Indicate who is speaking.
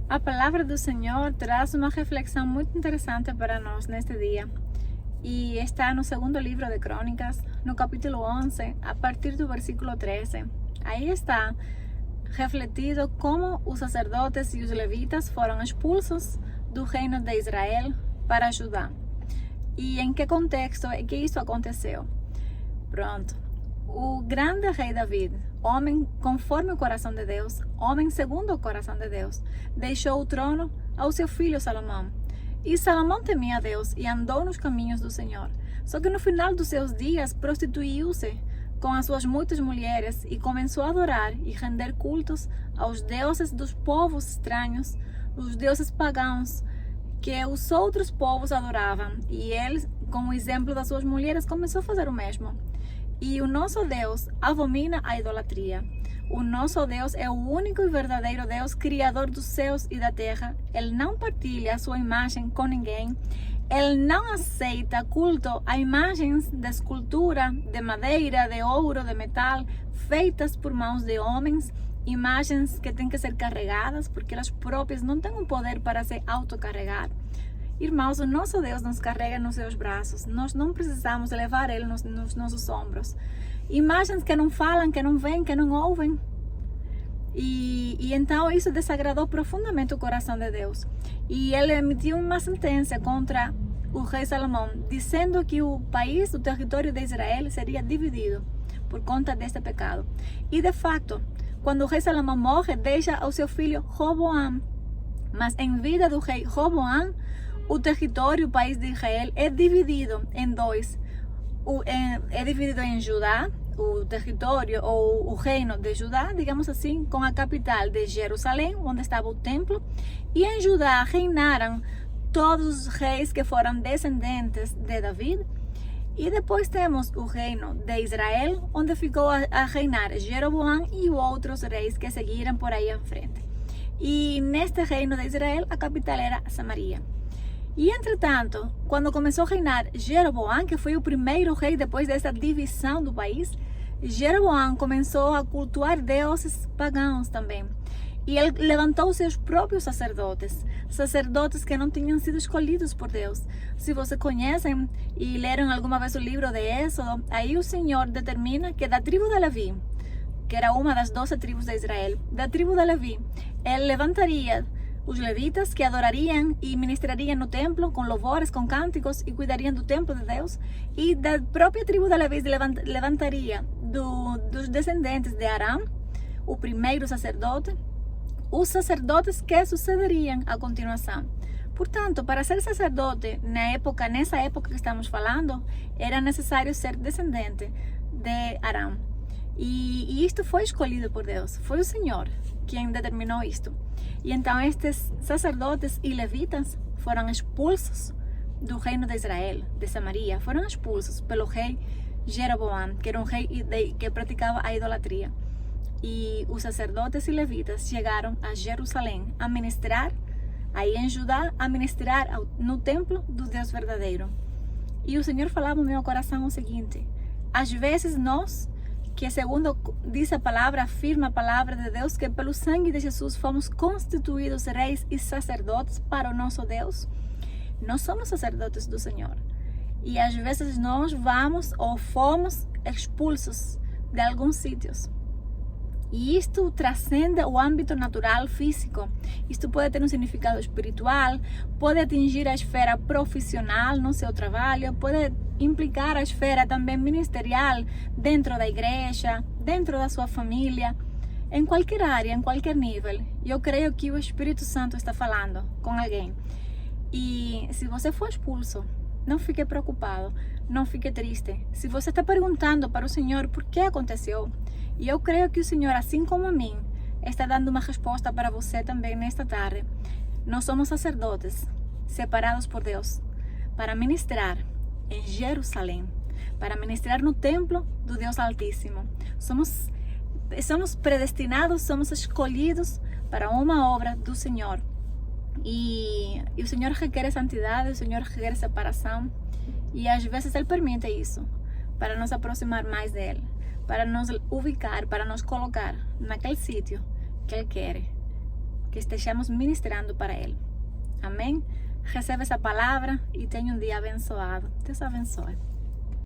Speaker 1: A palavra do Senhor traz uma reflexão muito interessante para nós neste dia. E está no segundo livro de Crônicas, no capítulo 11, a partir do versículo 13. Aí está refletido como os sacerdotes e os levitas foram expulsos do reino de Israel para Judá. E em que contexto é que isso aconteceu? Pronto. O grande rei David, homem conforme o coração de Deus, homem segundo o coração de Deus, deixou o trono ao seu filho Salomão. E Salomão temia a Deus e andou nos caminhos do Senhor. Só que no final dos seus dias prostituiu-se com as suas muitas mulheres e começou a adorar e render cultos aos deuses dos povos estranhos, os deuses pagãos que os outros povos adoravam. E ele, com o exemplo das suas mulheres, começou a fazer o mesmo. E o nosso Deus abomina a idolatria. O nosso Deus é o único e verdadeiro Deus, criador dos céus e da terra. Ele não partilha a sua imagem com ninguém. Ele não aceita culto a imagens de escultura, de madeira, de ouro, de metal, feitas por mãos de homens, imagens que têm que ser carregadas, porque elas próprias não têm o poder para se autocarregar. Irmãos, o nosso Deus nos carrega nos seus braços. Nós não precisamos levar Ele nos nossos ombros. Imagens que não falam, que não veem, que não ouvem. E então isso desagradou profundamente o coração de Deus. E Ele emitiu uma sentença contra o rei Salomão, dizendo que o país, o território de Israel seria dividido por conta deste pecado. E de fato, quando o rei Salomão morre, deixa ao seu filho Roboam. Mas em vida do rei Roboam, o território, o país de Israel, é dividido em dois. É dividido em Judá, o território ou o reino de Judá, digamos assim, com a capital de Jerusalém, onde estava o templo. E em Judá reinaram todos os reis que foram descendentes de David. E depois temos o reino de Israel, onde ficou a reinar Jeroboam e outros reis que seguiram por aí em frente. E neste reino de Israel, a capital era Samaria. E, entretanto, quando começou a reinar Jeroboam, que foi o primeiro rei depois dessa divisão do país, Jeroboam começou a cultuar deuses pagãos também. E ele levantou seus próprios sacerdotes, sacerdotes que não tinham sido escolhidos por Deus. Se vocês conhecem e leram alguma vez o livro de Êxodo, aí o Senhor determina que da tribo de Levi, que era uma das 12 tribos de Israel, da tribo de Levi, ele levantaria os levitas que adorariam e ministrariam no templo com louvores, com cânticos e cuidariam do templo de Deus. E da própria tribo de Levi levantaria dos descendentes de Arão, o primeiro sacerdote, os sacerdotes que sucederiam a continuação. Portanto, para ser sacerdote nessa época que estamos falando, era necessário ser descendente de Arão. E isto foi escolhido por Deus, foi o Senhor quem determinou isto. E então estes sacerdotes e levitas foram expulsos do reino de Israel, de Samaria, foram expulsos pelo rei Jeroboam, que era um rei que praticava a idolatria. E os sacerdotes e levitas chegaram a Jerusalém a ministrar, aí em Judá, a ministrar no templo do Deus verdadeiro. E o Senhor falava no meu coração o seguinte: às vezes nós, que segundo diz a palavra, afirma a palavra de Deus, que pelo sangue de Jesus fomos constituídos reis e sacerdotes para o nosso Deus, nós somos sacerdotes do Senhor. E às vezes nós vamos ou fomos expulsos de alguns sítios. E isto transcende o âmbito natural, físico. Isto pode ter um significado espiritual, pode atingir a esfera profissional no seu trabalho, pode implicar a esfera também ministerial dentro da igreja, dentro da sua família, em qualquer área, em qualquer nível. Eu creio que o Espírito Santo está falando com alguém. E se você for expulso, não fique preocupado, não fique triste. Se você está perguntando para o Senhor por que aconteceu, e eu creio que o Senhor, assim como a mim, está dando uma resposta para você também nesta tarde. Nós somos sacerdotes, separados por Deus, para ministrar em Jerusalém, para ministrar no templo do Deus Altíssimo. Somos predestinados, somos escolhidos para uma obra do Senhor. E o Senhor requer santidade, o Senhor requer separação. E às vezes Ele permite isso, para nos aproximar mais dEle, para nos ubicar, para nos colocar naquele sítio que Ele quer. que estejamos ministrando para Ele. Amém? Receba essa palavra e tenha um dia abençoado. Deus abençoe.